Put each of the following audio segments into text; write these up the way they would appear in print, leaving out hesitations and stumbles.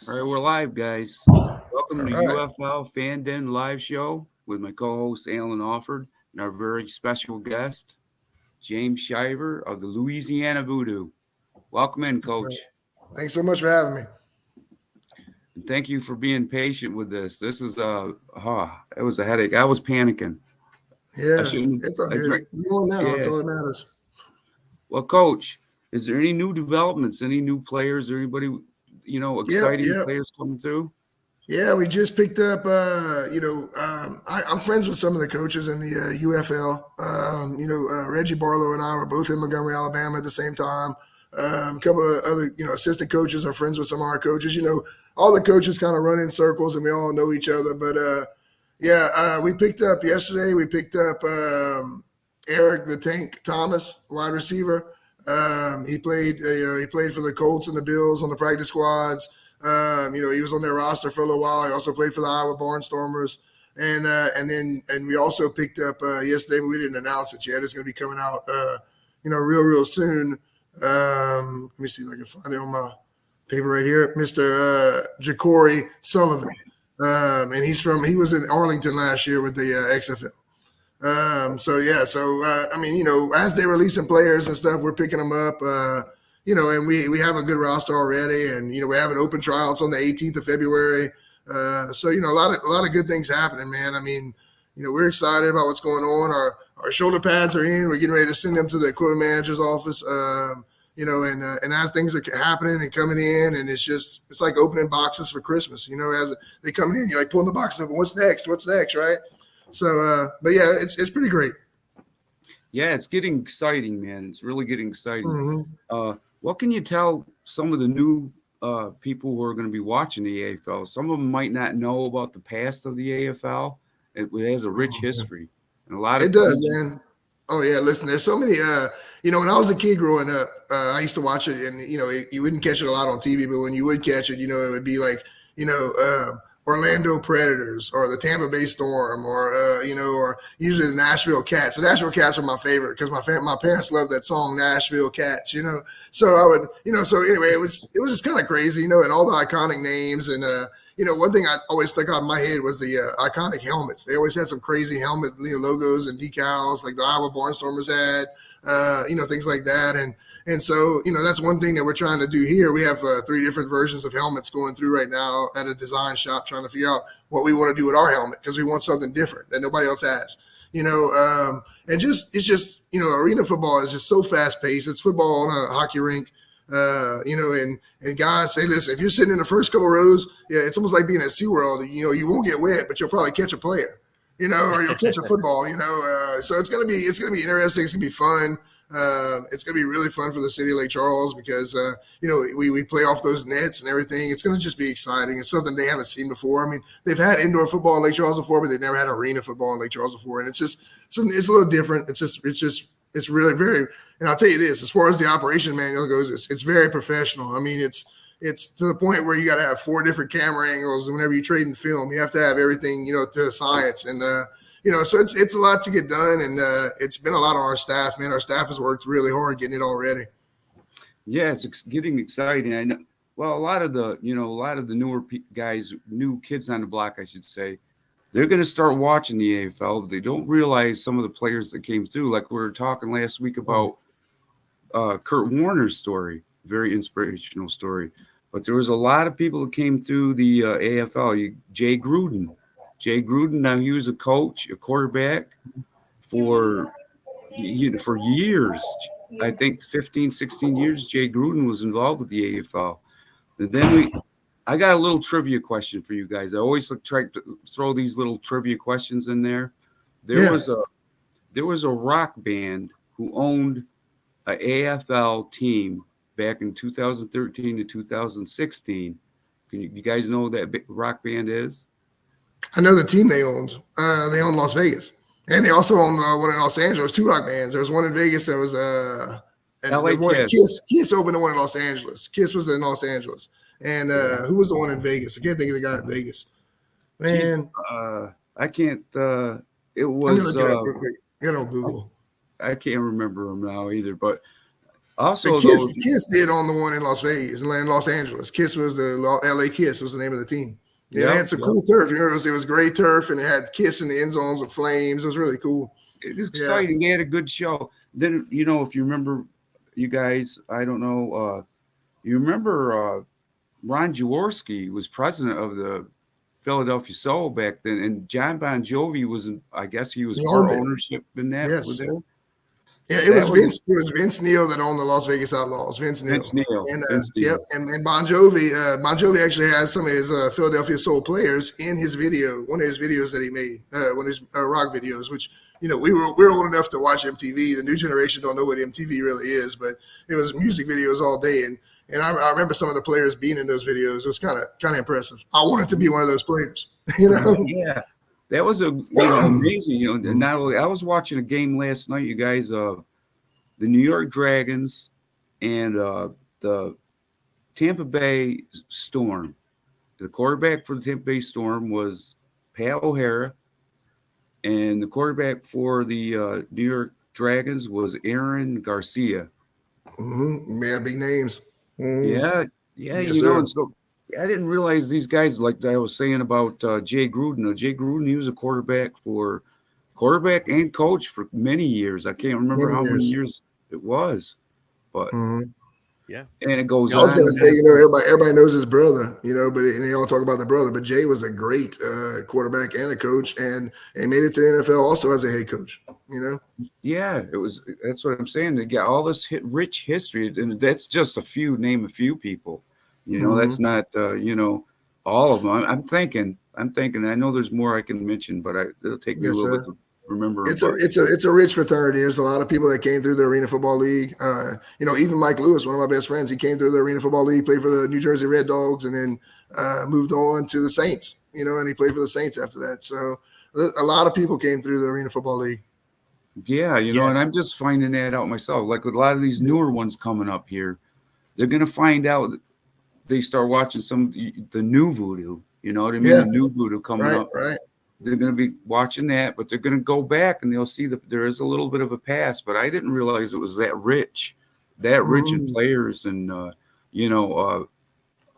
All right, we're live, guys. Welcome All to right. UFL Fan Den Live Show with my co-host Alan Alford and our very special guest, James Shiver of the Louisiana VooDoo. Welcome in, Coach. Thanks so much for having me. And thank you for being patient with this. This is it was a headache. I was panicking. I Yeah, shouldn't. it's all I good. drank. You on now? It's Yeah. all that matters. Well, Coach, is there any new developments? Any new players? Or anybody? Yep, Exciting yep. players coming through? Yeah, we just picked up. I'm friends with some of the coaches in the UFL. Reggie Barlow and I were both in Montgomery, Alabama at the same time. A couple of other, assistant coaches are friends with some of our coaches. All the coaches kind of run in circles, and we all know each other. But we picked up yesterday. We picked up Eric the Tank Thomas, wide receiver. He played for the Colts and the Bills on the practice squads. He was on their roster for a little while. He also played for the Iowa Barnstormers. And we also picked up yesterday, but we didn't announce it yet. It's going to be coming out, real soon. Let me see if I can find it on my paper right here. Mr. Ja'Cory Sullivan. And he was in Arlington last year with the XFL. As they're releasing players and stuff, we're picking them up. And we have a good roster already, and we have an open tryouts on the 18th of February. A lot of good things happening, man. We're excited about what's going on. Our shoulder pads are in. We're getting ready to send them to the equipment manager's office. And as things are happening and coming in, and it's like opening boxes for Christmas. As they come in, you're like pulling the boxes up. What's next? What's next, right? So, it's pretty great. Yeah, it's getting exciting, man. It's really getting exciting. Mm-hmm. What can you tell some of the new people who are going to be watching the AFL? Some of them might not know about the past of the AFL. It has a rich history, and a lot It of does, man. Oh yeah, listen. There's so many. When I was a kid growing up, I used to watch it, and you wouldn't catch it a lot on TV, but when you would catch it, it would be like, Orlando Predators or the Tampa Bay Storm, or usually the Nashville Cats. The Nashville Cats are my favorite because my parents loved that song Nashville Cats. So I would, so anyway, it was just kind of crazy, and all the iconic names and. One thing I always stuck out in my head was the iconic helmets. They always had some crazy helmet logos and decals like the Iowa Barnstormers had, things like that. And so, that's one thing that we're trying to do here. We have 3 different versions of helmets going through right now at a design shop trying to figure out what we want to do with our helmet because we want something different that nobody else has. Arena football is just so fast paced. It's football on a hockey rink. And guys say, listen, if you're sitting in the first couple rows, it's almost like being at SeaWorld. You won't get wet, but you'll probably catch a player, or you'll catch a football, so it's going to be interesting. It's going to be fun. It's going to be really fun for the city of Lake Charles because, we play off those nets and everything. It's going to just be exciting. It's something they haven't seen before. They've had indoor football in Lake Charles before, but they've never had arena football in Lake Charles before. And it's a little different. It's really very, and I'll tell you this, as far as the operation manual goes, it's very professional. It's to the point where you got to have 4 different camera angles. And whenever you trade in film, you have to have everything, to science. And, so it's a lot to get done. And it's been a lot on our staff, man. Our staff has worked really hard getting it all ready. Yeah, it's getting exciting. I know. Well, a lot of the newer guys, new kids on the block, I should say, they're going to start watching the AFL, but they don't realize some of the players that came through. Like we were talking last week about Kurt Warner's story, very inspirational story. But there was a lot of people that came through the AFL. Jay Gruden. Now he was a coach, a quarterback for years. I think 15, 16 years, Jay Gruden was involved with the AFL. And then I got a little trivia question for you guys. I always try to throw these little trivia questions in there. There was a rock band who owned an AFL team back in 2013 to 2016. Can you guys know who that rock band is? I know the team they owned. They owned Las Vegas, and they also owned one in Los Angeles. 2 rock bands. There was one in Vegas. There was LA one Kiss. Kiss opened the one in Los Angeles. Kiss was in Los Angeles. And who was the one in Vegas? I can't think of the guy in Vegas. Man, I can't. It let me was. look it up real quick. Get on Google. I can't remember him now either. But But Also, though, Kiss did on the one in Las Vegas, in Los Angeles. Kiss was the LA Kiss was the name of the team. And it yep, had some yep. cool turf. You know, it was great turf, and it had Kiss in the end zones with flames. It was really cool. It was Yeah. exciting. They had a good show. Then, if you remember, you guys, I don't know, you remember Ron Jaworski was president of the Philadelphia Soul back then, and John Bon Jovi was, I guess, he was He part owned it. ownership in that with Yes. there. Yeah, it That was was Vince. It was Vince Neil that owned the Las Vegas Outlaws. Vince Neil. Vince Neil. And Vince yep, Neil. and Bon Jovi. Bon Jovi actually has some of his Philadelphia Soul players in his video. One of his videos that he made, one of his rock videos. Which we're old enough to watch MTV. The new generation don't know what MTV really is, but it was music videos all day. And I remember some of the players being in those videos. It was kind of impressive. I wanted to be one of those players. Yeah. That was amazing. And not only I was watching a game last night, you guys. The New York Dragons and the Tampa Bay Storm. The quarterback for the Tampa Bay Storm was Pat O'Hara, and the quarterback for the New York Dragons was Aaron Garcia. Mm-hmm. Man, big names. Mm-hmm. Yeah, Yes, and so I didn't realize these guys, like I was saying about Jay Gruden. Jay Gruden, he was a quarterback and coach for many years. I can't remember how many years it was, but and it goes on. I was going to say, everybody knows his brother, but and they all talk about the brother. But Jay was a great quarterback and a coach, and made it to the NFL also as a head coach. Yeah, it was. That's what I'm saying. They got all this rich history, and that's just name a few people. That's not all of them. I'm thinking. I know there's more I can mention, but it'll take me a little bit to remember. It's a rich fraternity. There's a lot of people that came through the Arena Football League. Even Mike Lewis, one of my best friends, he came through the Arena Football League, played for the New Jersey Red Dogs, and then moved on to the Saints. And he played for the Saints after that. So a lot of people came through the Arena Football League. Yeah, and I'm just finding that out myself. Like with a lot of these newer ones coming up here, they're gonna find out. They start watching the new VooDoo. You know what I mean? Yeah. The new VooDoo coming up. Right. They're going to be watching that, but they're going to go back and they'll see that there is a little bit of a past. But I didn't realize it was that rich in players and all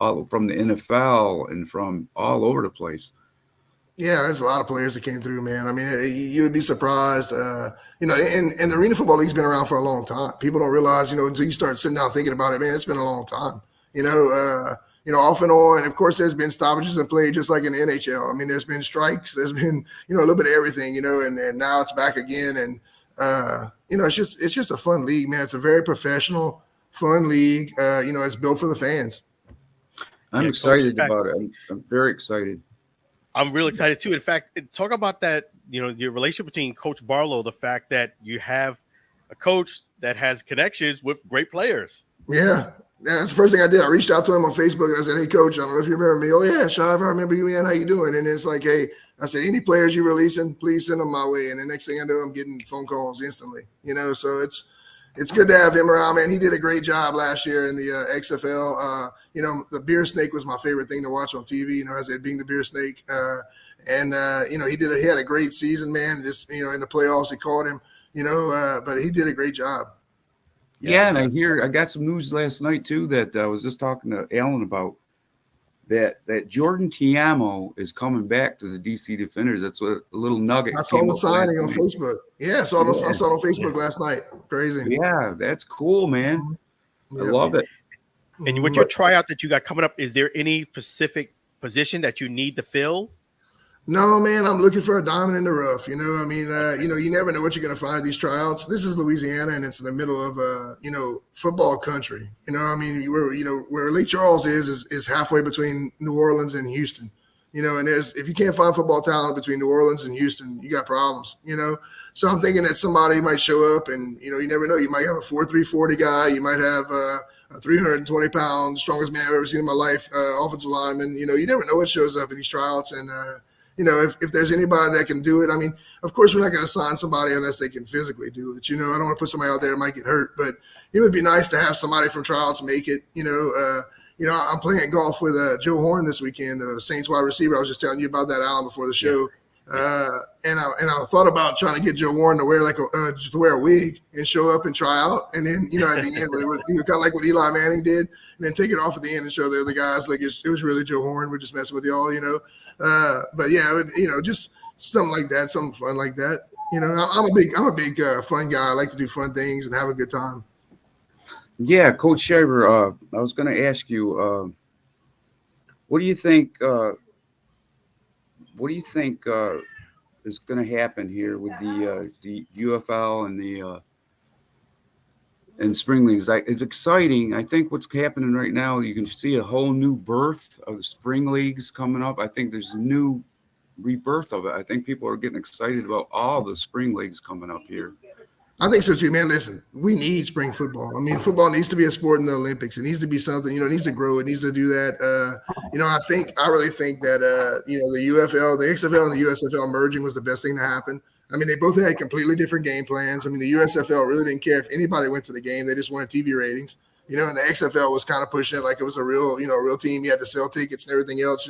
from the NFL and from all over the place. Yeah, there's a lot of players that came through, man. I mean, you would be surprised. And the Arena Football League's been around for a long time. People don't realize, until you start sitting down thinking about it, man, it's been a long time. Off and on. And of course, there's been stoppages in play, just like in the NHL. I mean, there's been strikes. There's been, a little bit of everything, and now it's back again. And, it's just a fun league, man. It's a very professional, fun league. It's built for the fans. I'm excited about it. I'm very excited. I'm real excited too. In fact, talk about that, your relationship between Coach Barlow, the fact that you have a coach that has connections with great players. Yeah. Yeah, that's the first thing I did. I reached out to him on Facebook and I said, "Hey, Coach, I don't know if you remember me." "Oh, yeah, Shiver, I remember you, man. How you doing?" And it's like, "Hey," I said, "any players you're releasing, please send them my way." And the next thing I know, I'm getting phone calls instantly. So it's good to have him around, man. He did a great job last year in the XFL. The beer snake was my favorite thing to watch on TV. As it being the beer snake, he had a great season, man. Just in the playoffs, he caught him. But he did a great job. Yeah, and I got some news last night too that I was just talking to Alan about that Jordan Tiamo is coming back to the DC Defenders. That's what a little nugget. I saw the signing on Facebook. Yeah, I saw it on Facebook last night. Crazy. Yeah, that's cool, man. I love it. And with your tryout that you got coming up, is there any specific position that you need to fill? No, man, I'm looking for a diamond in the rough. You never know what you're going to find at these tryouts. This is Louisiana, and it's in the middle of, football country. Where Lake Charles is halfway between New Orleans and Houston. And if you can't find football talent between New Orleans and Houston, you got problems. So I'm thinking that somebody might show up, and you never know. You might have a 4.3 40 guy. You might have a 320 pound, strongest man I've ever seen in my life, offensive lineman. You never know what shows up in these tryouts, and if there's anybody that can do it, I mean, of course, we're not going to sign somebody unless they can physically do it. I don't want to put somebody out there that might get hurt, but it would be nice to have somebody from tryouts make it. I'm playing golf with Joe Horn this weekend, the Saints wide receiver. I was just telling you about that, Alan, before the show. And I thought about trying to get Joe Warren to wear just to wear a wig and show up and try out, and then at the end it was kind of like what Eli Manning did, and then take it off at the end and show the other guys like it was really Joe Warren. We're just messing with y'all, But yeah, just something like that, something fun like that. I'm a big fun guy. I like to do fun things and have a good time. Yeah, Coach Shiver, I was going to ask you, what do you think? What do you think is going to happen here with the UFL and the and spring leagues? It's exciting. I think what's happening right now, you can see a whole new birth of the spring leagues coming up. I think there's a new rebirth of it. I think people are getting excited about all the spring leagues coming up here. I think so too, man. Listen, we need spring football. I mean, football needs to be a sport in the Olympics. It needs to be something, it needs to grow. It needs to do that. I really think that, the UFL, the XFL and the USFL merging was the best thing to happen. I mean, they both had completely different game plans. I mean, the USFL really didn't care if anybody went to the game. They just wanted TV ratings, and the XFL was kind of pushing it like it was a real team. You had to sell tickets and everything else,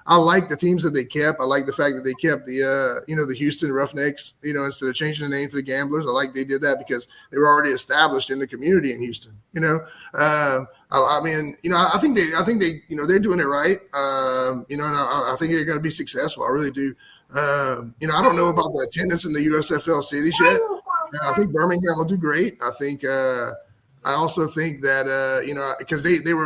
I like the teams that they kept. I like the fact that they kept the Houston Roughnecks, instead of changing the name to the Gamblers. I like they did that because they were already established in the community in Houston. I think they they're doing it right. And I think they're going to be successful. I really do. I don't know about the attendance in the USFL cities yet. I think Birmingham will do great. I think. I also think that, because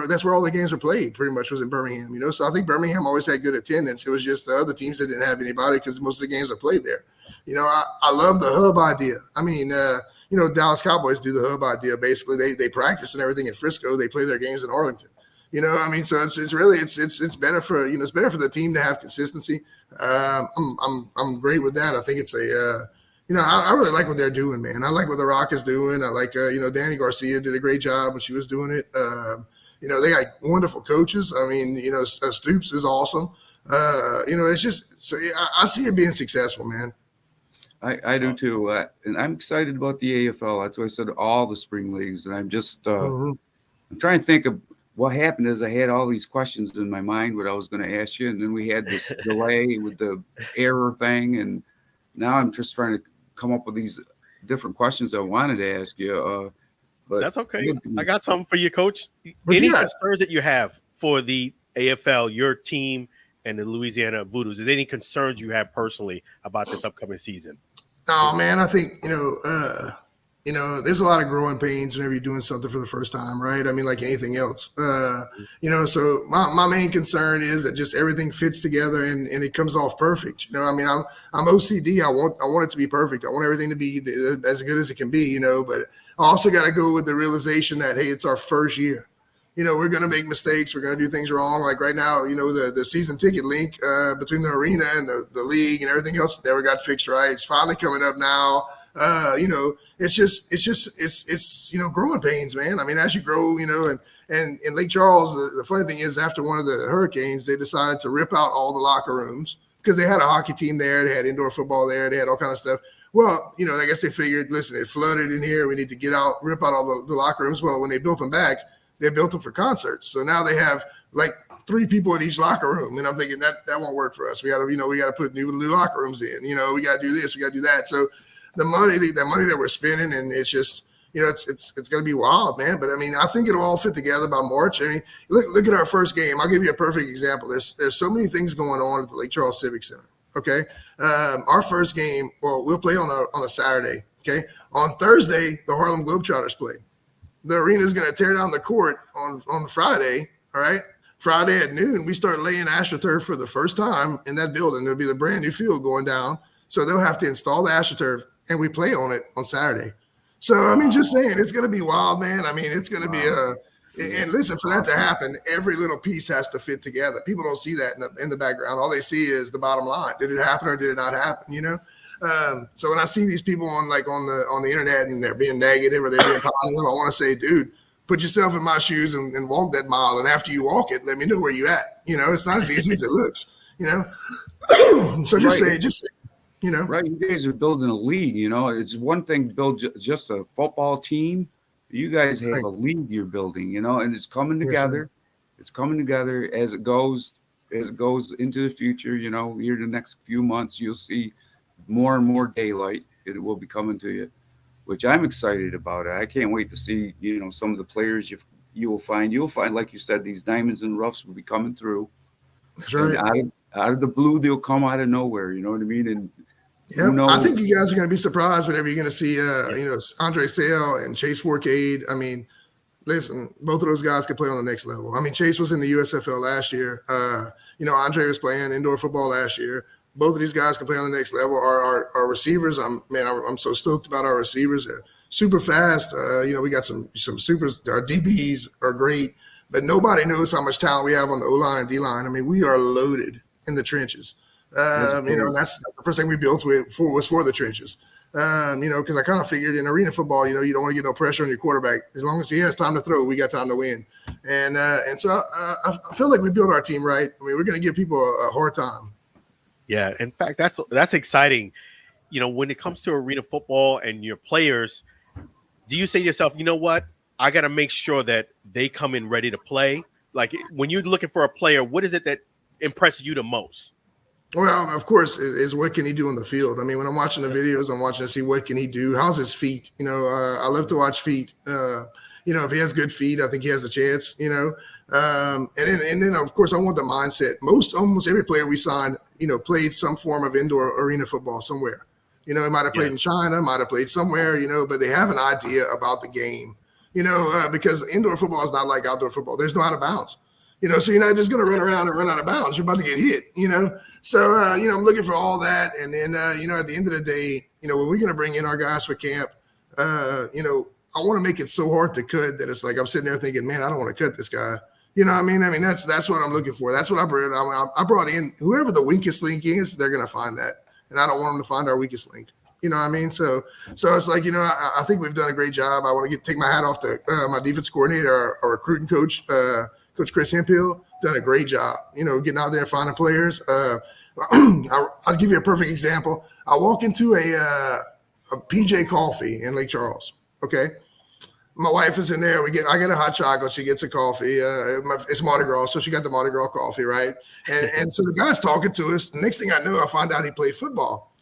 that's where all the games were played pretty much was in Birmingham, So I think Birmingham always had good attendance. It was just the other teams that didn't have anybody because most of the games are played there. I love the hub idea. I mean, Dallas Cowboys do the hub idea. Basically, they practice and everything in Frisco. They play their games in Arlington. So it's really better for it's better for the team to have consistency. I'm great with that. I think it's I really like what they're doing, man. I like what The Rock is doing. I like, Danny Garcia did a great job when she was doing it. They got wonderful coaches. I mean, Stoops is awesome. It's just so I see it being successful, man. I do too, and I'm excited about the AFL. That's why I said all the spring leagues, and I'm just I'm trying to think of what happened. Is I had all these questions in my mind what I was going to ask you, and then we had this delay with the error thing, and now I'm just trying to come up with these different questions I wanted to ask you. But that's okay. I got something for you, Coach. Any concerns that you have for the AFL, your team, and the Louisiana VooDoos? Is there any concerns you have personally about this upcoming season? Oh man, I think there's a lot of growing pains whenever you're doing something for the first time, right? I mean, like anything else, So my main concern is that just everything fits together and it comes off perfect. I mean, I'm OCD. I want it to be perfect. I want everything to be as good as it can be. But I also got to go with the realization that hey, it's our first year. We're going to make mistakes. We're going to do things wrong. Like right now, the season ticket link between the arena and the league and everything else never got fixed right. It's finally coming up now. It's growing pains, man. I mean, as you grow, and in Lake Charles, the funny thing is after one of the hurricanes, they decided to rip out all the locker rooms because they had a hockey team there. They had indoor football there. They had all kind of stuff. Well, I guess they figured, listen, it flooded in here. We need to rip out all the locker rooms. Well, when they built them back, they built them for concerts. So now they have like 3 people in each locker room. And I'm thinking that won't work for us. We got to put new locker rooms in, we got to do this, we got to do that. So the money that we're spending, and it's just, it's going to be wild, man. But I mean, I think it'll all fit together by March. I mean, look at our first game. I'll give you a perfect example. There's so many things going on at the Lake Charles Civic Center. Okay. Our first game, we'll play on a Saturday. Okay. On Thursday, the Harlem Globetrotters play. The arena is going to tear down the court on Friday. All right. Friday at noon, we start laying AstroTurf for the first time in that building. There'll be the brand new field going down. So they'll have to install the AstroTurf and we play on it on Saturday. So, I mean, just saying, it's going to be wild, man. I mean, it's going to be and listen, for that to happen, every little piece has to fit together. People don't see that in the background. All they see is the bottom line. Did it happen or did it not happen? So when I see these people on the internet and they're being negative or they're being positive, I want to say, dude, put yourself in my shoes and walk that mile. And after you walk it, let me know where you at. It's not as easy as it looks, So just say. Right, you guys are building a league. It's one thing to build just a football team. You guys have a league you're building, and it's coming together. It's coming together as it goes. as it goes into the future, here in the next few months, you'll see more and more daylight. It will be coming to you, which I'm excited about. I can't wait to see, some of the players you'll find, like you said, these diamonds and roughs will be coming through, That's and right. out of the blue, they'll come out of nowhere. You know what I mean? And who Yep. I knows? think you guys are going to be surprised whenever you're going to see, Yeah. Andre Sale and Chase Forcade. I mean, listen, both of those guys could play on the next level. I mean, Chase was in the USFL last year. Andre was playing indoor football last year. Both of these guys can play on the next level. Our receivers, I'm so stoked about our receivers. They're super fast. We got some supers. Our DBs are great, but nobody knows how much talent we have on the O line and D line. I mean, we are loaded in the trenches. And that's the first thing we built was for the trenches. Because I kind of figured in arena football, you don't want to get no pressure on your quarterback. As long as he has time to throw, we got time to win. And so I feel like we built our team right. I mean, we're going to give people a hard time. Yeah, in fact, that's exciting. When it comes to arena football and your players, do you say to yourself, you know what? I got to make sure that they come in ready to play. Like when you're looking for a player, what is it that impresses you the most? Well, of course, is what can he do on the field? I mean, when I'm watching the videos, I'm watching to see what can he do. How's his feet? I love to watch feet. If he has good feet, I think he has a chance. And then of course, I want the mindset. Almost every player we signed, played some form of indoor arena football somewhere. He might have played in China, might have played somewhere, but they have an idea about the game. Because indoor football is not like outdoor football. There's no out of bounds. So you're not just going to run around and run out of bounds. You're about to get hit. So, I'm looking for all that. And then, at the end of the day, when we're going to bring in our guys for camp, I want to make it so hard to cut that it's like I'm sitting there thinking, man, I don't want to cut this guy. You know what I mean? That's what I'm looking for. That's what I brought. I brought in whoever the weakest link is, they're going to find that. And I don't want them to find our weakest link. You know what I mean? So it's like, I think we've done a great job. I want to take my hat off to my defense coordinator, our recruiting coach, Coach Chris Hempill, done a great job, getting out there and finding players. I'll give you a perfect example. I walk into a PJ Coffee in Lake Charles. Okay. My wife is in there. I get a hot chocolate. She gets a coffee. It's Mardi Gras, so she got the Mardi Gras coffee, right? And so the guy's talking to us. The next thing I know, I find out he played football.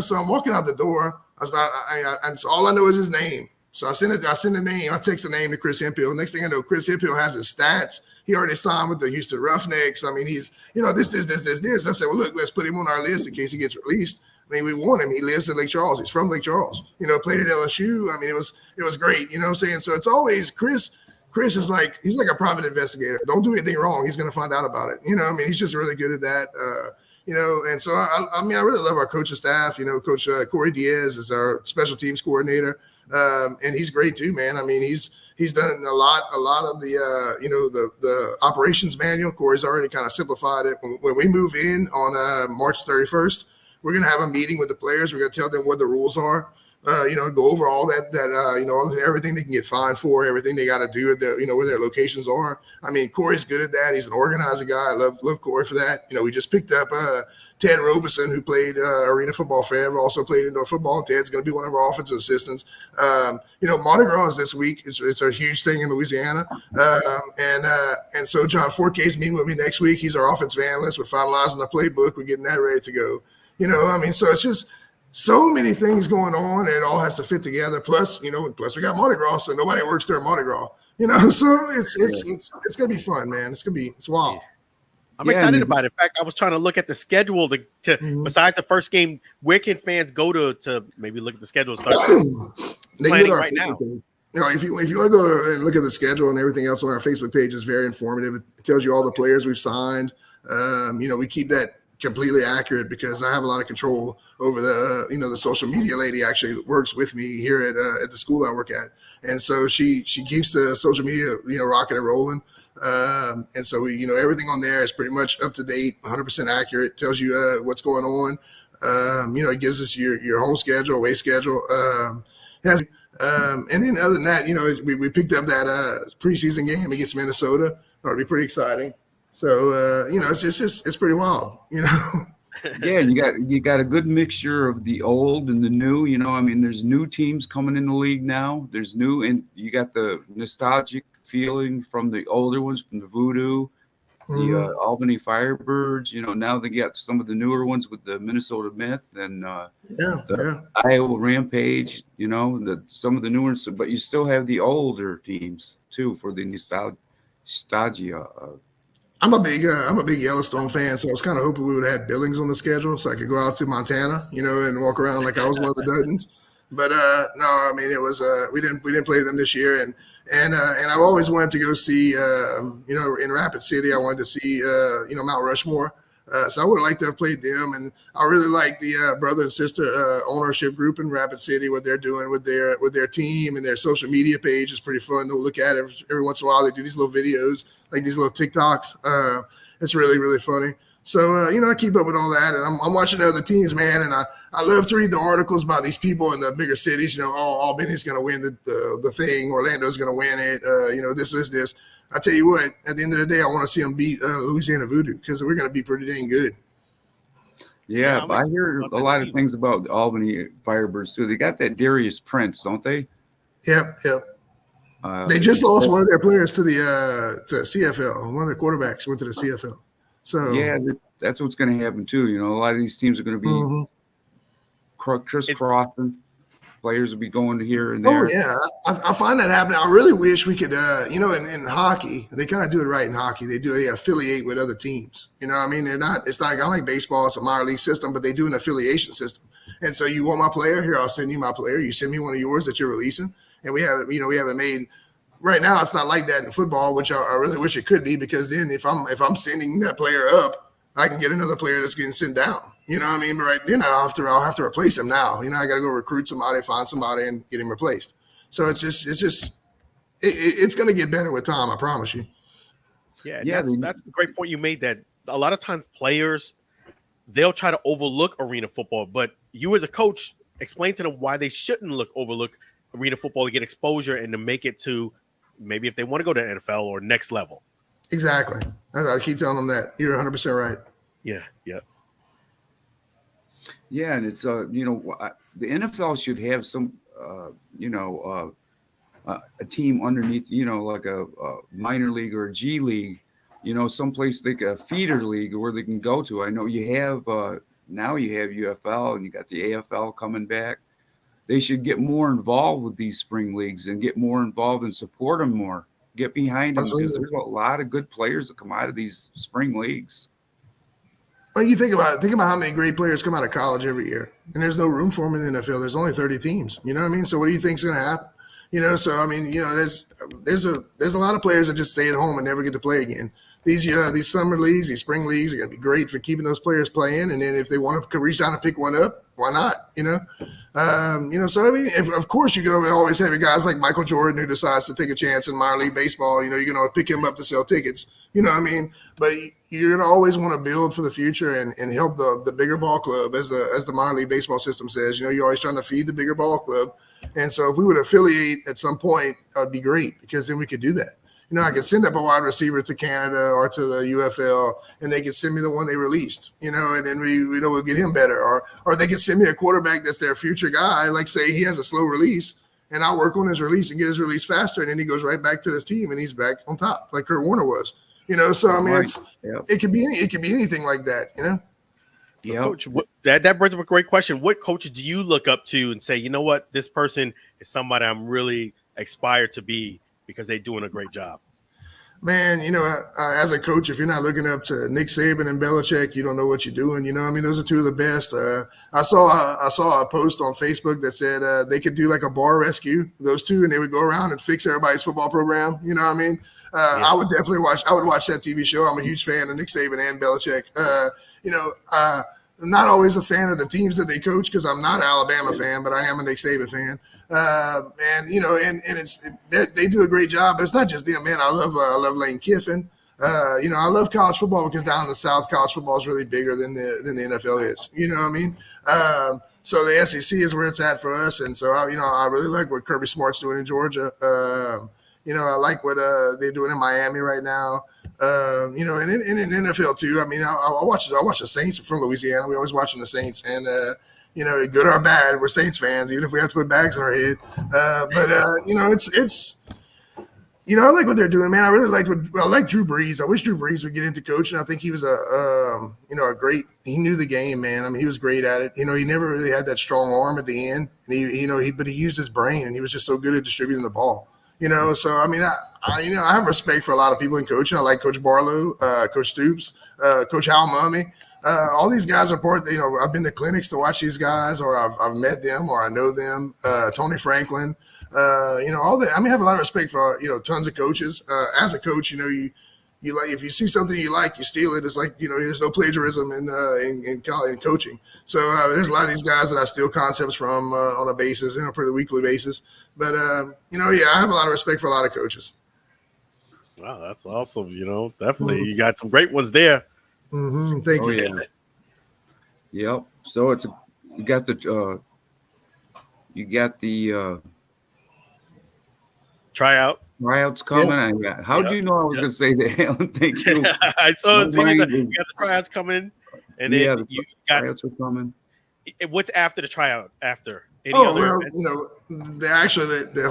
So I'm walking out the door. And so all I know is his name. So I send the name. I text the name to Chris Hempill. Next thing I know, Chris Hempill has his stats. He already signed with the Houston Roughnecks. I mean, he's, this. I said, well, look, let's put him on our list in case he gets released. I mean, we want him. He lives in Lake Charles. He's from Lake Charles. Played at LSU. I mean, it was great. You know what I'm saying? So it's always Chris. Chris is like, he's like a private investigator. Don't do anything wrong. He's going to find out about it. He's just really good at that. And so I really love our coaching staff. Coach Corey Diaz is our special teams coordinator, and he's great too, man. I mean, he's done a lot of the the operations manual. Corey's already kind of simplified it. When we move in on March 31st, we're going to have a meeting with the players. We're going to tell them what the rules are. Go over all that everything they can get fined for, everything they got to do at where their locations are. I mean, Corey's good at that. He's an organizer guy. I love Corey for that. We just picked up Ted Robeson, who played arena football forever, also played indoor football. Ted's going to be one of our offensive assistants. Mardi Gras is this week. It's a huge thing in Louisiana. And so John Forquet is meeting with me next week. He's our offensive analyst. We're finalizing the playbook. We're getting that ready to go. So it's just so many things going on, and it all has to fit together. Plus we got Mardi Gras, so nobody works during Mardi Gras. So it's gonna be fun, man. It's wild. I'm excited about it. In fact, I was trying to look at the schedule to besides the first game, where can fans go to maybe look at the schedule and start planning right now? If you want to go and look at the schedule and everything else on our Facebook page, is very informative. It tells you all the players we've signed. We keep that completely accurate because I have a lot of control over the social media lady actually works with me here at the school I work at. And so she keeps the social media, rocking and rolling. And so everything on there is pretty much up to date, 100% accurate, tells you what's going on. It gives us your home schedule, away schedule. And then other than that, we picked up that preseason game against Minnesota. That'll be pretty exciting. So it's pretty wild, Yeah, you got a good mixture of the old and the new. There's new teams coming in the league now. There's new, and you got the nostalgic feeling from the older ones, from the VooDoo, the Mhm. Albany Firebirds. Now they got some of the newer ones with the Minnesota Myth and Yeah, the yeah. Iowa Rampage. Some of the newer ones, but you still have the older teams too for the nostalgia. I'm a big Yellowstone fan, so I was kind of hoping we would have had Billings on the schedule so I could go out to Montana, and walk around like I was one of the Duttons. But no, I mean it was we didn't play them this year, and I've always wanted to go see in Rapid City. I wanted to see Mount Rushmore. So I would have liked to have played them, and I really like the brother and sister ownership group in Rapid City. What they're doing with their team and their social media page is pretty fun to look at. Every once in a while, they do these little videos, like these little TikToks. It's really really funny. So I keep up with all that, and I'm watching other teams, man, and I love to read the articles about these people in the bigger cities. Albany's going to win the thing, Orlando's going to win it. This. I tell you what, at the end of the day, I want to see them beat Louisiana VooDoo because we're going to be pretty dang good. Yeah, I'm but I excited hear about a that lot of team. things about the Albany Firebirds too. They got that Darius Prince, don't they? Yep, yep. They just He's lost one of their players to the to CFL. One of their quarterbacks went to the CFL. So yeah, that's what's going to happen too. A lot of these teams are going to be mhm. crisscrossing. Players will be going here and Oh there. yeah, I find that happening. I really wish we could, in hockey, they kind of do it right in hockey. They affiliate with other teams. You know what I mean? They're not. It's not like baseball. It's a minor league system, but they do an affiliation system. And so you want my player here, I'll send you my player. You send me one of yours that you're releasing, and we haven't made. Right now, it's not like that in football, which I really wish it could be, because then if I'm sending that player up, I can get another player that's getting sent down. You know what I mean? But right then I'll have to replace him now. I got to go recruit somebody, find somebody, and get him replaced. So it's going to get better with time. I promise you. Yeah, and Yeah, that's a great point you made. That a lot of times players they'll try to overlook arena football, but you as a coach explain to them why they shouldn't overlook arena football to get exposure and to make it to maybe if they want to go to NFL or next level. Exactly. I keep telling them that. You're 100% right. Yeah, yeah. Yeah, and it's the NFL should have some a team underneath, like a minor league or a G league, someplace like a feeder league where they can go to. I know you have now you have UFL and you got the AFL coming back. They should get more involved with these spring leagues and get more involved and support them more. Get behind them because Absolutely. there's a lot of good players that come out of these spring leagues. Well, you think about it. Think about how many great players come out of college every year, and there's no room for them in the NFL. There's only 30 teams. You know what I mean? So what do you think's going to happen? So I mean, there's a lot of players that just stay at home and never get to play again. These summer leagues, these spring leagues are going to be great for keeping those players playing. And then if they want to reach down and pick one up, why not? So I mean, of course you're going to always have guys like Michael Jordan who decides to take a chance in minor league baseball. You're going to pick him up to sell tickets. You know what I mean? But you're going to always want to build for the future and help the bigger ball club, as the minor league baseball system says. You're always trying to feed the bigger ball club. And so if we would affiliate at some point, that'd be great, because then we could do that. I could send up a wide receiver to Canada or to the UFL, and they could send me the one they released, and then we'll get him better. Or they could send me a quarterback that's their future guy. Like, say he has a slow release, and I'll work on his release and get his release faster, and then he goes right back to this team and he's back on top, like Kurt Warner was. So I mean, it could be anything like that. So Coach, that brings up a great question. What coaches do you look up to and say, you know what, this person is somebody I'm really aspire to be because they're doing a great job? Man, as a coach, if you're not looking up to Nick Saban and Belichick, you don't know what you're doing. I mean, those are two of the best. I saw a post on Facebook that said they could do like a bar rescue, those two, and they would go around and fix everybody's football program. You know what I mean? I would definitely watch that TV show. I'm a huge fan of Nick Saban and Belichick. I'm not always a fan of the teams that they coach because I'm not an Alabama fan, but I am a Nick Saban fan. They do a great job, but it's not just them, man. I love Lane Kiffin. I love college football because down in the South, college football is really bigger than the NFL is. You know what I mean? So the SEC is where it's at for us, and so I really like what Kirby Smart's doing in Georgia. I like what they're doing in Miami right now. And in NFL too. I mean, I watch the Saints from Louisiana. We're always watching the Saints, and good or bad, we're Saints fans, even if we have to put bags on our head. I like what they're doing, man. I really like Drew Brees. I wish Drew Brees would get into coaching. I think he was he knew the game, man. I mean, he was great at it. He never really had that strong arm at the end, and but he used his brain, and he was just so good at distributing the ball. So I mean, I have respect for a lot of people in coaching. I like Coach Barlow, Coach Stoops, Coach Hal Mummy. All these guys are part. I've been to clinics to watch these guys, or I've met them, or I know them. Tony Franklin. All that. I mean, I have a lot of respect for tons of coaches. As a coach, you like, if you see something you like, you steal it. It's like there's no plagiarism in coaching. So there's a lot of these guys that I steal concepts from on a basis, pretty weekly basis. But I have a lot of respect for a lot of coaches. Wow, that's awesome. Definitely, you got some great ones there. Mm-hmm. Thank you. Yeah. Yep. So you got the tryouts coming. Yeah. How do you know I was going to say that? Thank you. I saw it. You got the tryouts coming, and then you got tryouts are coming. What's after the tryout? After the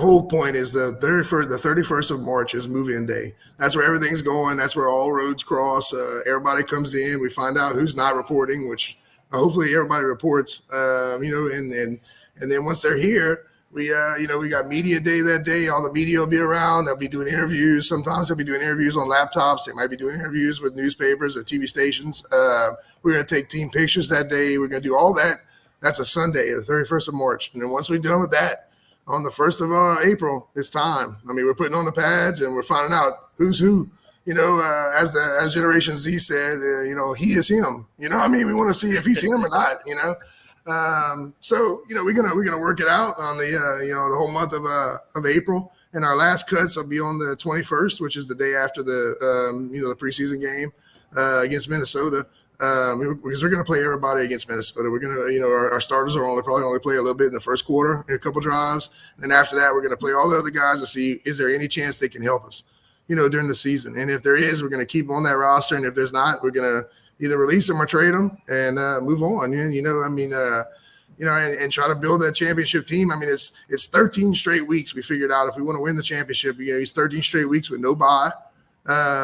whole point is the 31st of March is move-in day. That's where everything's going. That's where all roads cross. Everybody comes in. We find out who's not reporting, which hopefully everybody reports. And then once they're here, we got media day that day. All the media will be around. They'll be doing interviews. Sometimes they'll be doing interviews on laptops. They might be doing interviews with newspapers or TV stations. We're going to take team pictures that day. We're going to do all that. That's a Sunday, the 31st of March. And then once we're done with that, on the 1st of April, it's time. I mean, we're putting on the pads and we're finding out who's who. As Generation Z said, he is him. We want to see if he's him or not. We're gonna work it out on the whole month of April, and our last cuts will be on the 21st, which is the day after the preseason game against Minnesota. Because we're gonna play everybody against Minnesota. We're gonna our starters are probably only play a little bit in the first quarter in a couple drives, and after that we're gonna play all the other guys to see is there any chance they can help us, during the season. And if there is, we're gonna keep them on that roster, and if there's not, we're gonna either release them or trade them and move on. And try to build that championship team. I mean, it's 13 straight weeks. We figured out if we want to win the championship, it's 13 straight weeks with no bye.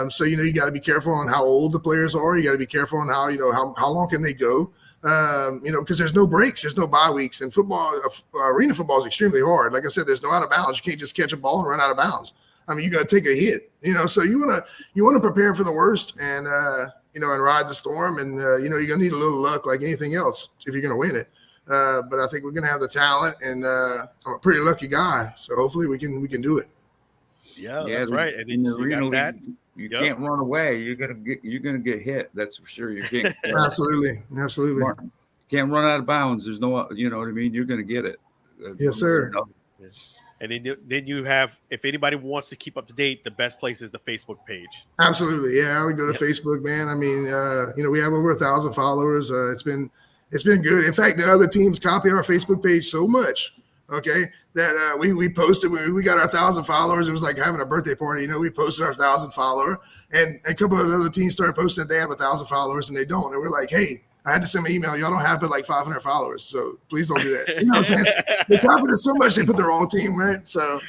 So you got to be careful on how old the players are. You got to be careful on how long can they go. Because there's no breaks, there's no bye weeks. And football, arena football is extremely hard. Like I said, there's no out of bounds. You can't just catch a ball and run out of bounds. I mean, you got to take a hit. So you want to prepare for the worst and and ride the storm. And you're gonna need a little luck like anything else if you're gonna win it. But I think we're gonna have the talent, and I'm a pretty lucky guy. So hopefully we can do it. Yeah, that's right. And then you got that. You can't run away. You're gonna get hit. That's for sure. You can't. Absolutely. You can't run out of bounds. There's no. You know what I mean. You're gonna get it. Yes, sir. And then you have, if anybody wants to keep up to date, the best place is the Facebook page. Absolutely, yeah. I would go to Facebook, man. I mean, we have over 1,000 followers. It's been good. In fact, the other teams copy our Facebook page so much, okay, that we posted when we got our 1,000 followers. It was like having a birthday party. We posted our 1,000 follower, and a couple of other teams started posting that they have 1,000 followers and they don't. And we're like, hey, I had to send an email. Y'all don't have but like 500 followers, so please don't do that. You know what I'm saying? They copied us so much they put the wrong team, right? So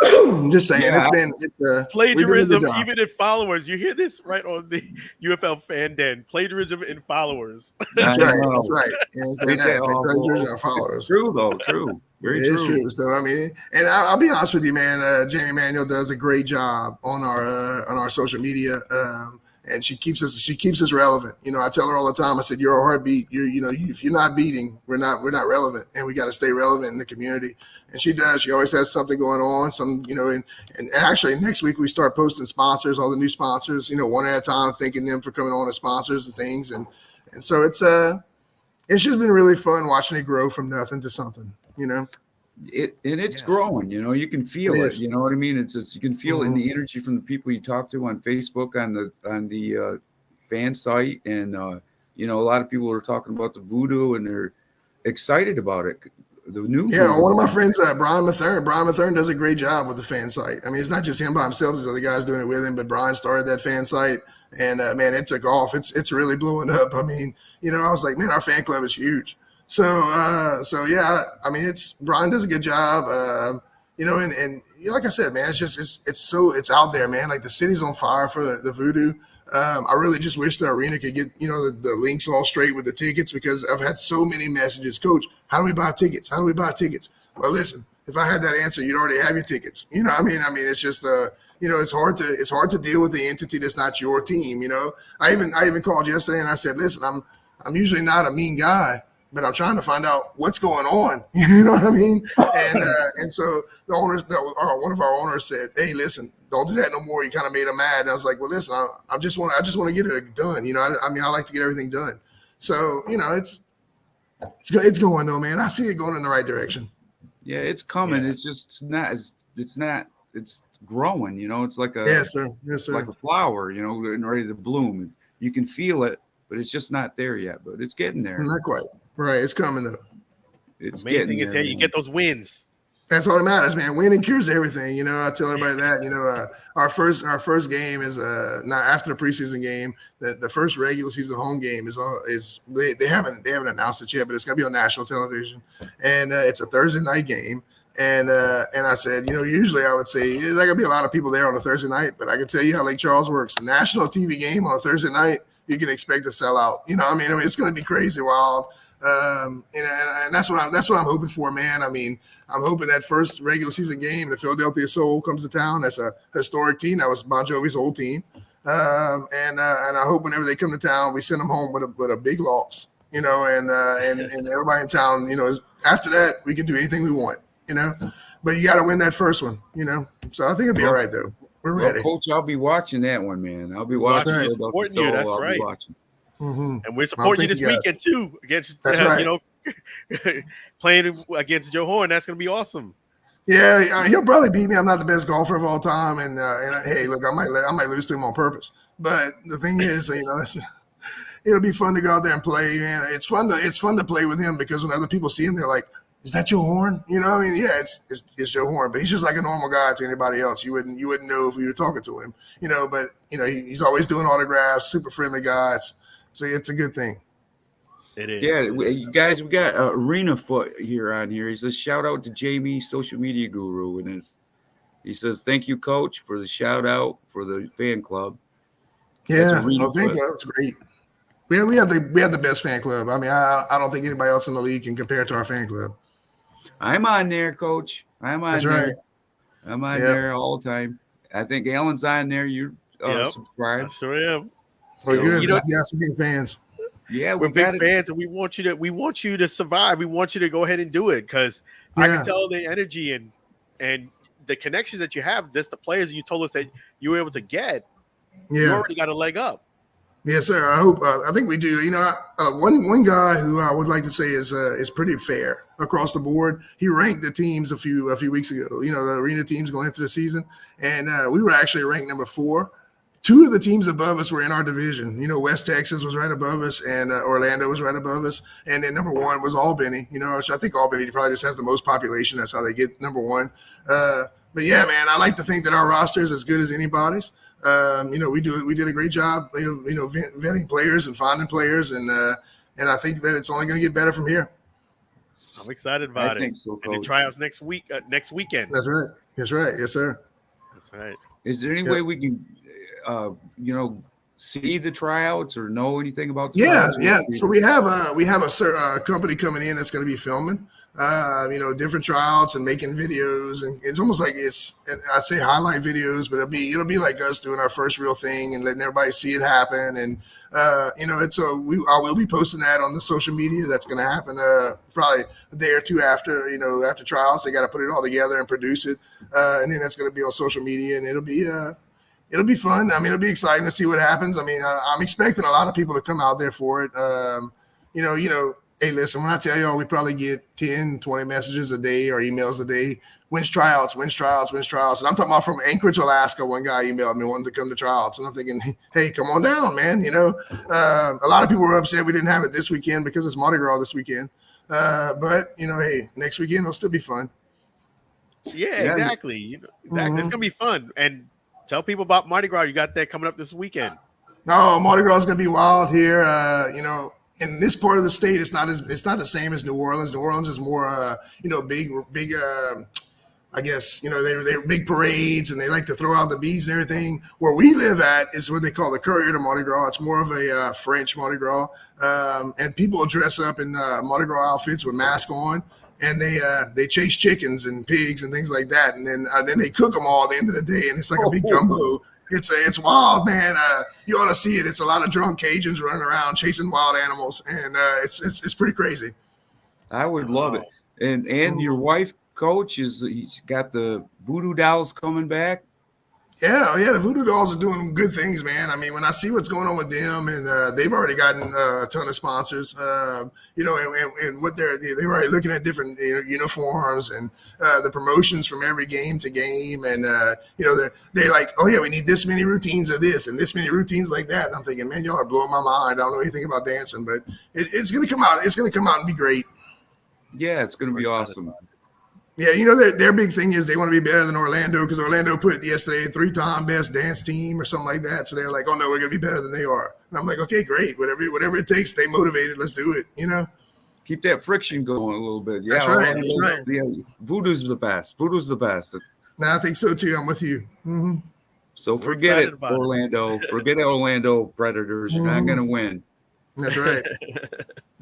I'm just saying, it's plagiarism, even in followers. You hear this right on the UFL Fan Den. Plagiarism in followers. That's right. That's right. Plagiarism in followers. True though. True. Very true. It is true. So I mean, and I'll be honest with you, man. Jamie Manuel does a great job on our social media. And she keeps us relevant. I tell her all the time. I said, "You're a heartbeat. If you're not beating, we're not relevant, and we got to stay relevant in the community." And she does. She always has something going on. And actually next week we start posting sponsors, all the new sponsors. One at a time, thanking them for coming on as sponsors and things. And so it's just been really fun watching it grow from nothing to something. It's growing, you can feel it. You know what I mean? It's you can feel it in the energy from the people you talk to on Facebook, on the fan site, and a lot of people are talking about the VooDoo and they're excited about it. The new one of my friends, Brian Mathern. Brian Mathern does a great job with the fan site. I mean, it's not just him by himself; there's other guys doing it with him. But Brian started that fan site, and man, it took off. It's really blowing up. I mean, I was like, man, our fan club is huge. So yeah, I mean, Brian does a good job, and like I said, man, it's out there, man. Like the city's on fire for the VooDoo. I really just wish the arena could get, the links all straight with the tickets, because I've had so many messages. Coach, how do we buy tickets? How do we buy tickets? Well, listen, if I had that answer, you'd already have your tickets. You know what I mean? It's just, it's hard to deal with the entity that's not your team. I even called yesterday and I said, listen, I'm usually not a mean guy, but I'm trying to find out what's going on. You know what I mean? And so the owners, one of our owners said, hey, listen, don't do that no more. You kind of made him mad. And I was like, well, listen, I just want to get it done. I like to get everything done. So, it's going though, man. I see it going in the right direction. Yeah, it's coming. Yeah. It's growing, it's like Yes, sir. like a flower, getting ready to bloom. You can feel it, but it's just not there yet, but it's getting there. Not quite. Right. It's coming though. The main thing is that you get those wins. That's all that matters, man. Winning cures everything. I tell everybody that. Our first game is not after the preseason game. The first regular season home game is they haven't announced it yet, but it's gonna be on national television, and it's a Thursday night game. And I said, usually I would say there's not gonna be a lot of people there on a Thursday night, but I can tell you how Lake Charles works. A national TV game on a Thursday night, you can expect to sell out. It's gonna be crazy wild. And that's what I'm hoping for, man. I'm hoping that first regular season game, the Philadelphia Soul comes to town. That's a historic team. That was Bon Jovi's old team. And I hope whenever they come to town, we send them home with a big loss, and everybody in town, after that, we can do anything we want, but you got to win that first one, so I think it'll be all right though. We're ready. Coach, I'll be watching that one, man. I'll be watching. We're supporting you. That's right. Mm-hmm. And we're supporting you this weekend too against, right. Playing against Joe Horn. That's going to be awesome. Yeah, he'll probably beat me. I'm not the best golfer of all time, and hey, look, I might lose to him on purpose. But the thing is, it'll be fun to go out there and play, man. It's fun to play with him, because when other people see him, they're like, "Is that Joe Horn?" Yeah, it's Joe Horn, but he's just like a normal guy to anybody else. You wouldn't know if you were talking to him, But he's always doing autographs, super friendly guy. So it's a good thing. It is. Yeah, you guys, we got Arena Foot here on here. He says, shout out to Jamie, social media guru. And he says, thank you, Coach, for the shout out for the fan club. Yeah, fan club's great. We have the best fan club. I don't think anybody else in the league can compare to our fan club. I'm on there, Coach. I'm on That's there. Right. I'm on there all the time. I think Alan's on there. You're subscribed. I sure am. Well, good. Yeah, some big fans. Yeah, we're big fans, and we want you to survive. We want you to go ahead and do it, because I can tell the energy and the connections that you have. Just the players you told us that you were able to get. Yeah, you already got a leg up. Yes, sir. I hope. I think we do. One guy who I would like to say is pretty fair across the board. He ranked the teams a few weeks ago. The arena teams going into the season, and we were actually ranked number 4. 2 of the teams above us were in our division. West Texas was right above us, and Orlando was right above us. And then number 1 was Albany. Which I think Albany probably just has the most population. That's how they get number 1. But yeah, man, I like to think that our roster is as good as anybody's. We did a great job, vetting players and finding players, and I think that it's only going to get better from here. I'm excited about it. I think so, Coach. And the tryouts next weekend. That's right. That's right. Yes, sir. That's right. Is there any way we can, see the tryouts or know anything about the tryouts? Yeah. So we have a company coming in that's going to be filming, different tryouts and making videos, and it's almost like I'd say highlight videos, but it'll be like us doing our first real thing and letting everybody see it happen. And I will be posting that on the social media. That's going to happen probably a day or two after trials. They got to put it all together and produce it, and then that's going to be on social media, and it'll be fun. It'll be exciting to see what happens. I'm expecting a lot of people to come out there for it. Hey, listen, when I tell y'all we probably get 10, 20 messages a day or emails a day, when's tryouts. And I'm talking about from Anchorage, Alaska. One guy emailed me wanting to come to tryouts. And I'm thinking, hey, come on down, man. A lot of people were upset we didn't have it this weekend because it's Mardi Gras this weekend. But, hey, next weekend it'll still be fun. Yeah, exactly. Exactly. Mm-hmm. It's going to be fun. And tell people about Mardi Gras. You got that coming up this weekend. No, Mardi Gras is going to be wild here. In this part of the state, it's not the same as New Orleans. New Orleans is more, big. I guess, they're big parades and they like to throw out the beads and everything. Where we live at is what they call the Courrier de Mardi Gras. It's more of a French Mardi Gras. And people dress up in Mardi Gras outfits with masks on. And they chase chickens and pigs and things like that. And then they cook them all at the end of the day. And it's like a big gumbo. It's wild, man. You ought to see it. It's a lot of drunk Cajuns running around chasing wild animals. And it's pretty crazy. I would love it. And your wife, Coach, he's got the VooDoo dolls coming back. Yeah, the VooDoo dolls are doing good things, man. I mean, when I see what's going on with them, and they've already gotten a ton of sponsors, and what they're already looking at different uniforms and the promotions from every game to game, and they're like, oh yeah, we need this many routines of this and this many routines like that. And I'm thinking, man, y'all are blowing my mind. I don't know anything about dancing, but it's gonna come out. It's gonna come out and be great. Yeah, it's gonna be awesome. Yeah, their big thing is they want to be better than Orlando because Orlando put yesterday 3-time best dance team or something like that. So they're like, oh no, we're gonna be better than they are. And I'm like, okay, great, whatever it takes, stay motivated, let's do it. Keep that friction going a little bit. Yeah, that's right. Yeah, VooDoo's the best. VooDoo's the best. No, I think so too. I'm with you. Mm-hmm. So forget it, Orlando. Forget it, Orlando Predators. You're not gonna win. That's right.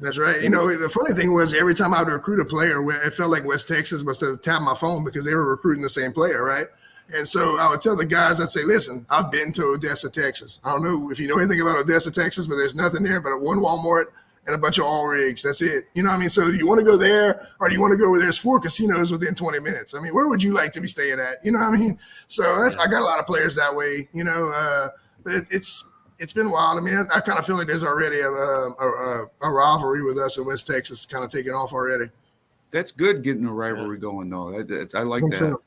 That's right. The funny thing was every time I would recruit a player, it felt like West Texas must have tapped my phone because they were recruiting the same player, right? And so I would tell the guys, I'd say, listen, I've been to Odessa, Texas. I don't know if you know anything about Odessa, Texas, but there's nothing there but one Walmart and a bunch of all rigs. That's it. You know what I mean? So do you want to go there or do you want to go where there's 4 casinos within 20 minutes? I mean, where would you like to be staying at? You know what I mean? So I got a lot of players that way, but it's been wild. I mean, I kind of feel like there's already a rivalry with us in West Texas kind of taking off already. That's good getting a rivalry going, though. I like that. So.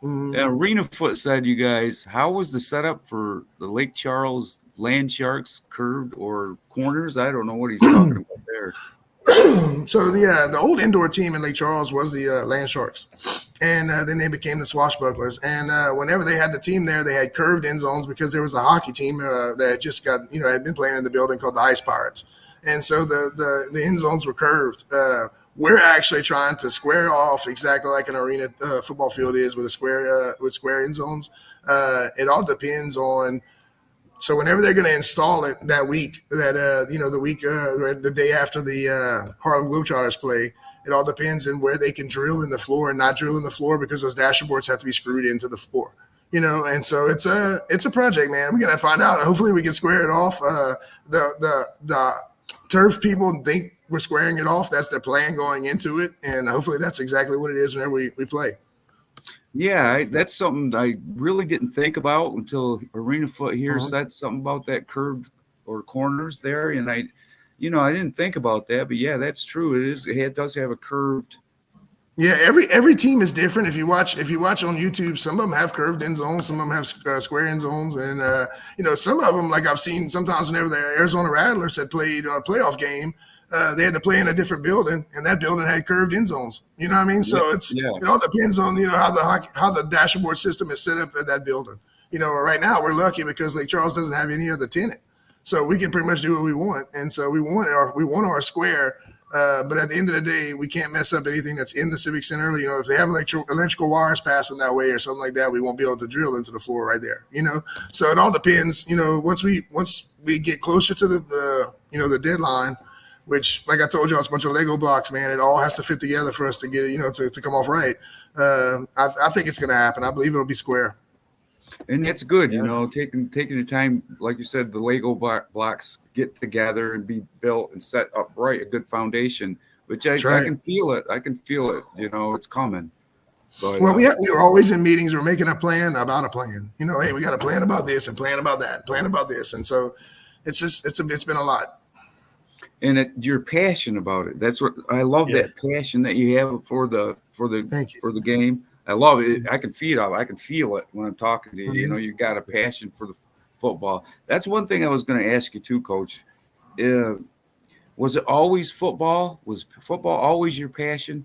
Mm-hmm. And Arena Foot said, you guys, how was the setup for the Lake Charles Land Sharks curved or corners? I don't know what he's talking about there. So the old indoor team in Lake Charles was the Land Sharks, and then they became the Swashbucklers. And whenever they had the team there, they had curved end zones because there was a hockey team that just got had been playing in the building called the Ice Pirates, and so the end zones were curved. We're actually trying to square off exactly like an arena football field is with square end zones. It all depends on. So whenever they're going to install it that week, the day after the Harlem Globetrotters play, it all depends on where they can drill in the floor and not drill in the floor because those dasher boards have to be screwed into the floor. And so it's a project, man. We're gonna find out. Hopefully we can square it off. The turf people think we're squaring it off. That's their plan going into it, and hopefully that's exactly what it is whenever we play. Yeah, that's something I really didn't think about until Arena Foot here said something about that curved or corners there, and I didn't think about that, but yeah, that's true. It does have a curved. Yeah, every team is different. If you watch on YouTube, some of them have curved end zones, some of them have square end zones, and some of them, like I've seen sometimes whenever the Arizona Rattlers had played a playoff game. They had to play in a different building, and that building had curved end zones. You know what I mean? So it all depends on how the dashboard system is set up at that building. Right now we're lucky because Lake Charles doesn't have any other tenant, so we can pretty much do what we want. And so we want our square, but at the end of the day, we can't mess up anything that's in the Civic Center. If they have electrical wires passing that way or something like that, we won't be able to drill into the floor right there. So it all depends. Once we get closer to the deadline. Which, like I told you, it's a bunch of Lego blocks, man. It all has to fit together for us to get it, to come off right. I think it's going to happen. I believe it'll be square. And that's good, taking the time, like you said, the Lego blocks get together and be built and set up right, a good foundation. Which I can feel it. I can feel it. It's coming. But, we were always in meetings. We're making a plan about a plan. Hey, we got a plan about this and plan about that, plan about this, and so it's been a lot. And you're passionate about it. That's what I love. That passion that you have for the game. I love it. I can feed off. I can feel it when I'm talking to you. Mm-hmm. You got a passion for the football. That's one thing I was going to ask you too, Coach. Was it always football? Was football always your passion?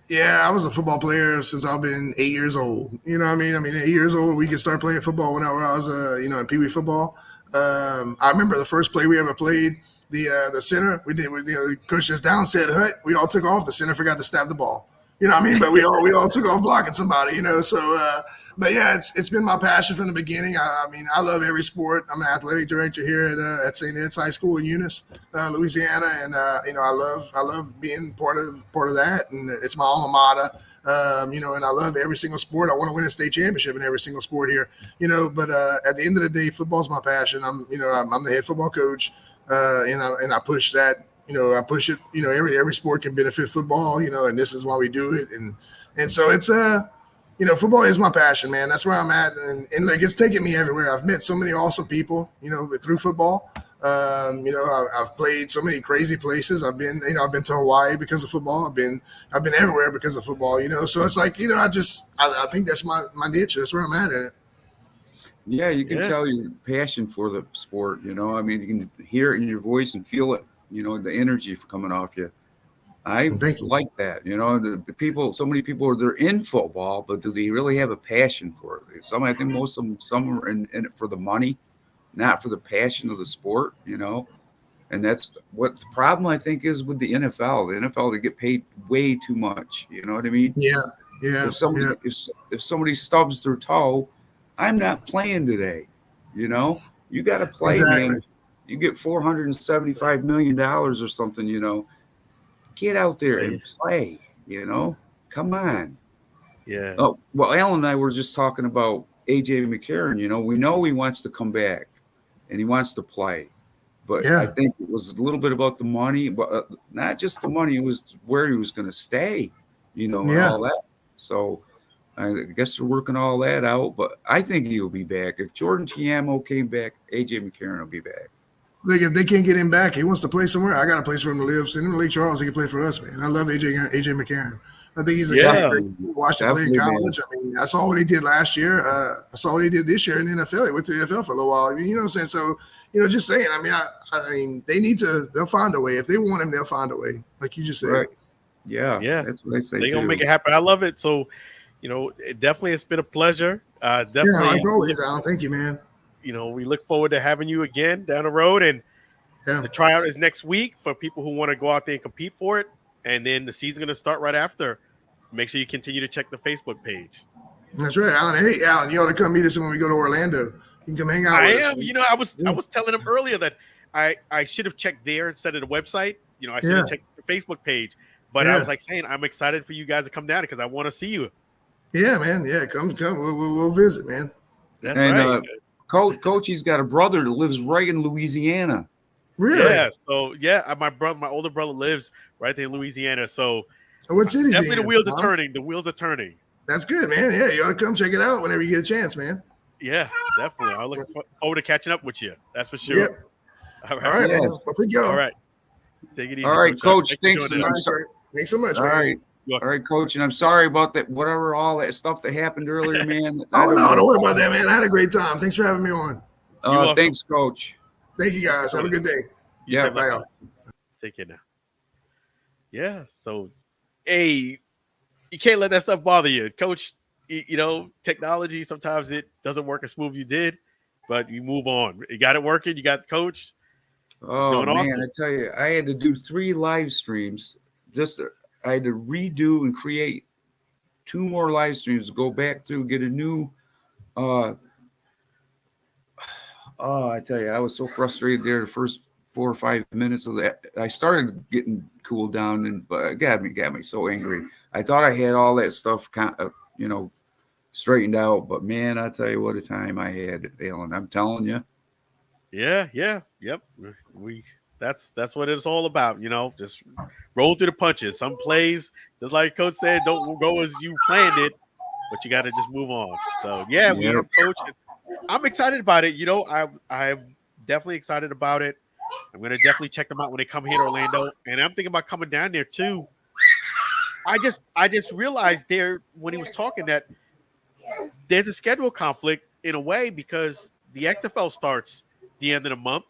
Yeah, I was a football player since I've been 8 years old. You know what I mean? 8 years old, we could start playing football whenever I was, in Pee Wee football. I remember the first play we ever played. The center, we did. The coach T.S.D.N said hut. We all took off. The center forgot to snap the ball. You know what I mean? But we all took off blocking somebody, you know. So, but yeah, it's been my passion from the beginning. I mean, I love every sport. I'm an athletic director here at St. Ed's High School in Eunice, Louisiana, and you know, I love being part of that, and it's my alma mater. You know, and I love every single sport. I want to win a state championship in every single sport here, you know. But at the end of the day, football's my passion. I'm the head football coach, and I push that. You know, I push it. You know, every sport can benefit football. You know, and this is why we do it. And so it's you know, football is my passion, man. That's where I'm at, and like it's taken me everywhere. I've met so many awesome people, you know, through football. You know, I've played so many crazy places. I've been to Hawaii because of football. I've been everywhere because of football. You know, so it's like, you know, I think that's my niche. That's where I'm at it. Yeah, you can tell your passion for the sport. You know, I mean, you can hear it in your voice and feel it. You know, the energy coming off you. I like that. You know, the people. So many people they're in football, but do they really have a passion for it? I think most of them. Some are in it for the money, not for the passion of the sport. You know. And that's what the problem I think is with the NFL. The NFL, they get paid way too much. You know what I mean? Yeah. If somebody stubs their toe, I'm not playing today. You know, you got to play, exactly. man. You get $475 million or something. You know, get out there and play. You know, come on. Yeah. Oh well, Alan and I were just talking about AJ McCarron. You know he wants to come back, and he wants to play. But I think it was a little bit about the money, but not just the money. It was where he was going to stay, you know, and all that. So I guess they're working all that out. But I think he'll be back. If Jordan Tiamo came back, AJ McCarron will be back. Like if they can't get him back, he wants to play somewhere. I got a place for him to live. Send him to Lake Charles. He can play for us, man. I love AJ McCarron. I think he's a guy that watched him play in college. Man. I mean, I saw what he did last year. I saw what he did this year in the NFL. He went to the NFL for a little while. I mean, you know what I'm saying? So, you know, just saying. I mean, they need to. They'll find a way. If they want him, they'll find a way. Like you just said. Right. Yeah. That's what I say. They're gonna make it happen. I love it. So, you know, it's been a pleasure. Definitely. Yeah, like always, Alan. Thank you, man. You know, we look forward to having you again down the road, and the tryout is next week for people who want to go out there and compete for it, and then the season's gonna start right after. Make sure you continue to check the Facebook page. That's right, Alan. Hey, Alan, you ought to come meet us when we go to Orlando. You can come hang out with us. You know, I was telling him earlier that I should have checked there instead of the website. You know, I should have checked the Facebook page. But I was like saying, I'm excited for you guys to come down because I want to see you. Yeah, man. Yeah, come. We'll visit, man. That's right. Coach, he's got a brother that lives right in Louisiana. Really? Yeah. So my older brother lives right there in Louisiana. So what city is he in? Definitely the wheels are turning. The wheels are turning. That's good, man. Yeah, you ought to come check it out whenever you get a chance, man. Yeah, definitely. I'm looking forward to catching up with you. That's for sure. Yep. All right, man. Well, thank you. All right. Take it easy. All right, Coach. Thanks. Thanks so much, all man. All right, Coach. And I'm sorry about that, all that stuff that happened earlier, man. Don't worry about that, man. I had a great time. Thanks for having me on. Thanks, Coach. Thank you, guys. Have a good day. Yeah, bye. Take care now. Yeah, so, hey, you can't let that stuff bother you. Coach, you know, technology, sometimes it doesn't work as smooth as you did, but you move on. You got it working. You got the coach. Oh, man, awesome. I tell you, I had to do 3 live streams. I had to redo and create 2 more live streams, go back through, get a new I tell you, I was so frustrated there the first 4 or 5 minutes of that. I started getting cooled down, but it got me so angry. I thought I had all that stuff straightened out, but man, I tell you what a time I had, Alan. I'm telling you. Yeah, yep. That's what it's all about, you know. Just roll through the punches. Some plays, just like Coach said, don't go as you planned it, but you got to just move on. So we have Coach. I'm excited about it. You know, I'm definitely excited about it. I'm going to definitely check them out when they come here to Orlando. And I'm thinking about coming down there too. I just realized there when he was talking that there's a schedule conflict in a way because the XFL starts the end of the month.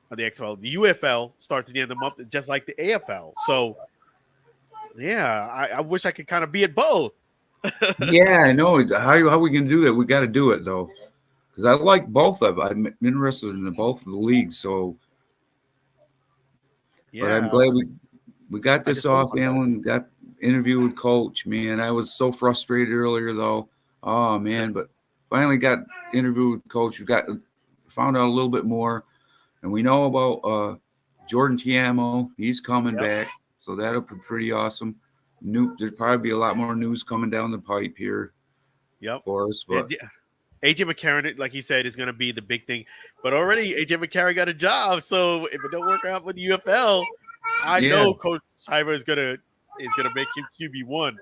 The UFL starts at the end of the month, just like the AFL. So, I wish I could kind of be at both. Yeah, I know. How we can do that? We got to do it though, because I like both of them. I'm interested in both of the leagues. So, but I'm glad we got this off, Alan. interview with Coach. Man, I was so frustrated earlier though. Oh man, but finally got interviewed with Coach. We found out a little bit more, and we know about Jordan Tiamo. He's coming back, so that'll be pretty awesome. There'll probably be a lot more news coming down the pipe here for us. But AJ McCarron, like he said, is going to be the big thing. But already AJ McCarron got a job, so if it don't work out with the UFL, I know Coach Shiver is gonna make him QB1.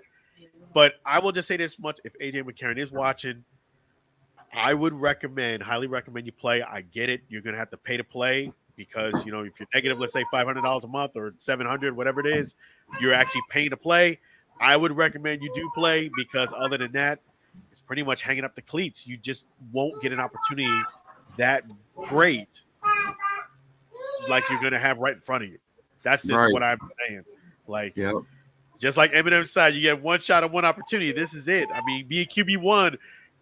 But I will just say this much: if AJ McCarron is watching, I would highly recommend you play. I get it; you're gonna have to pay to play because if you're negative, let's say $500 a month or $700, whatever it is, you're actually paying to play. I would recommend you do play because other than that, it's pretty much hanging up the cleats. You just won't get an opportunity that great like you're gonna have right in front of you. That's just what I'm saying. Like, just like Eminem said, you get one shot at one opportunity. This is it. I mean, being QB1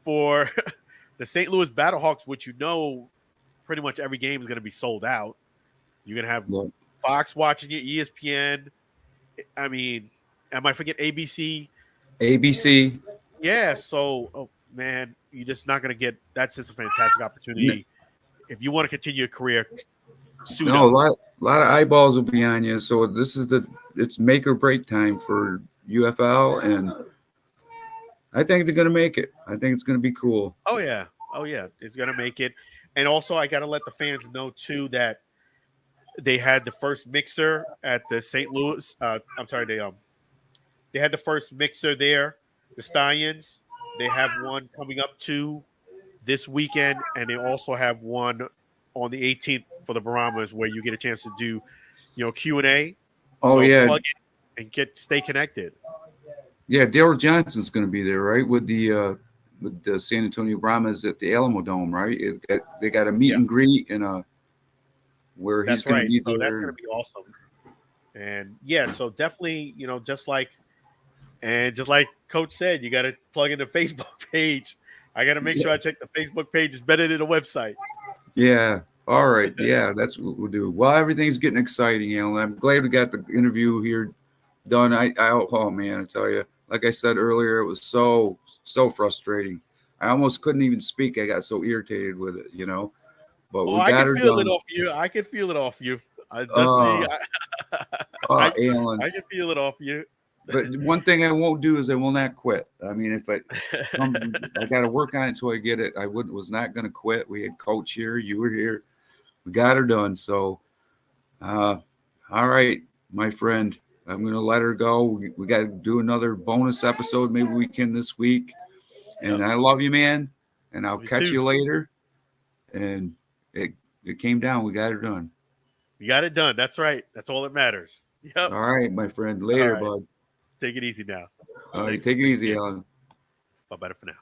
for the St. Louis Battlehawks, which pretty much every game is going to be sold out. You're going to have Fox watching it, ESPN. I mean, am I forgetting ABC? ABC. Yeah. So, man, you're just not going to get. That's just a fantastic opportunity. If you want to continue your career, a lot of eyeballs will be on you. So it's make or break time for UFL, and I think they're going to make it. I think it's going to be cool. Oh yeah, it's going to make it. And also, I got to let the fans know too that they had the first mixer at the St. Louis. They had the first mixer there. The Stallions. They have one coming up too this weekend, and they also have one on the 18th for the Bahamas, where you get a chance to do, Q&A. Oh, so plug in and stay connected. Yeah, Daryl Johnson's going to be there, right? With the San Antonio Brahmas at the Alamo Dome, right? They got a meet and greet and where he's going to be there. So that's going to be awesome. And so definitely, just like Coach said, you got to plug in the Facebook page. I got to make sure I check the Facebook page. It's better than the website. Yeah. All right. Yeah, that's what we'll do. Well, everything's getting exciting, Alan. I'm glad we got the interview here done. Oh man, I tell you, like I said earlier, it was so frustrating. I almost couldn't even speak. I got so irritated with it, But we got her done. I can feel it off you. Alan. I can feel it off you. But one thing I won't do is I will not quit. I mean, if I got to work on it until I get it. I was not going to quit. We had Coach here. You were here. We got her done. So, all right, my friend, I'm going to let her go. We got to do another bonus episode. Maybe we can this week. And I love you, man. And I'll catch you later. And it came down. We got her done. We got it done. That's right. That's all that matters. Yep. All right, my friend. Later, bud. Take it easy now. All right, take it easy, Alan. Bye-bye for now.